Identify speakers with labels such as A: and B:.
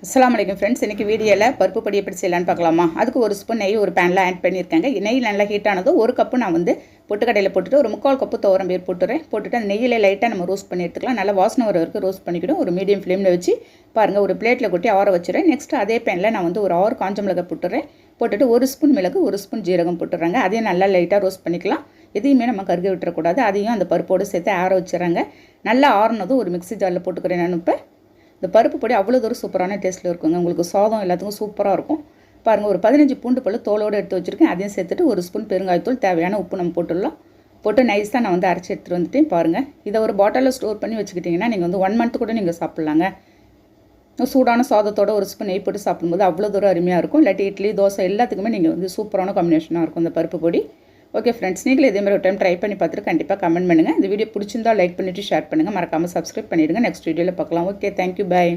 A: அஸ்ஸலாமு அலைக்கும் ஃப்ரெண்ட்ஸ். இன்றைக்கி வீடியோவில் பருப்பு பொடி எப்படி செய்யலான்னு பார்க்கலாமா. அதுக்கு ஒரு ஸ்பூன் நெய் ஒரு பேனில் ஆட் பண்ணியிருக்காங்க. நெய் நல்லா ஹீட் ஆனதும் ஒரு கப்பு நான் பொட்டுக்கடையில் போட்டுட்டு ஒரு 3/4 கப்பு துவரம்பயிறு போட்டுட்டு அந்த நெய்யில் லைட்டாக நம்ம ரோஸ்ட் பண்ணி எடுத்துக்கலாம். நல்லா வாசனை வர வரைக்கும் ரோஸ்ட் பண்ணிக்கிடும். ஒரு மீடியம் ஃப்ளேமில் வச்சு பாருங்கள், ஒரு பிளேட்டில் கொட்டி ஆற வச்சுறேன். நெக்ஸ்ட்டு அதே பேனில் நான் ஒரு 6 காஞ்ச மிளகாய் போட்டுட்டு ஒரு ஸ்பூன் மிளகு ஒரு ஸ்பூன் ஜீரகம் போட்டுறாங்க. அதையும் நல்லா லைட்டாக ரோஸ்ட் பண்ணிக்கலாம். எதையுமே நம்ம கருக விட்டுறக்கூடாது. அதையும் அந்த பருப்போடு சேர்த்து ஆற வச்சுறாங்க. நல்லா ஆறுனதும் ஒரு மிக்ஸி ஜாரில் போட்டுக்கிறேன். நான் இப்போ இந்த பருப்பு பொடி அவ்வளோ தூரம் சூப்பரான டேஸ்ட்டில் இருக்குங்க. உங்களுக்கு சாதம் எல்லாத்துக்கும் சூப்பராக இருக்கும். பாருங்கள், ஒரு 15 பூண்டு பல் தோலோடு எடுத்து வச்சுருக்கேன். அதையும் சேர்த்துட்டு ஒரு ஸ்பூன் பெருங்காயத்தூள், தேவையான உப்பு நம்ம போட்டுடலாம். போட்டு நைஸாக நான் அரைச்சி எடுத்துகிட்டு வந்துட்டேன். பாருங்கள், இதை ஒரு பாட்டிலில் ஸ்டோர் பண்ணி வச்சுக்கிட்டிங்கன்னா நீங்கள் 1 மந்த் கூட நீங்கள் சாப்பிட்லாங்க. சூடான சாதத்தோட ஒரு ஸ்பூன் நெய் போட்டு சாப்பிடும்போது அவ்வளோ தூரம் அருமையாக இருக்கும். இல்லாட்டி இட்லி, தோசை எல்லாத்துக்குமே நீங்கள் சூப்பரான காம்பினேஷனாக இருக்கும் இந்த பருப்பு பொடி. ஓகே ஃப்ரெண்ட்ஸ், நீங்களும் இதேமாதிரி ஒரு டைம் ட்ரை பண்ணி பார்த்துட்டு கண்டிப்பாக கமெண்ட் பண்ணுங்கள். இந்த வீடியோ பிடிச்சிருந்தால் லைக் பண்ணிவிட்டு ஷேர் பண்ணுங்கள். மறக்காமல் சப்ஸ்கிரைப் பண்ணிவிடுங்க. நெக்ஸ்ட் வீடியோவில் பார்க்கலாம். ஓகே, தேங்க்யூ, பாய்.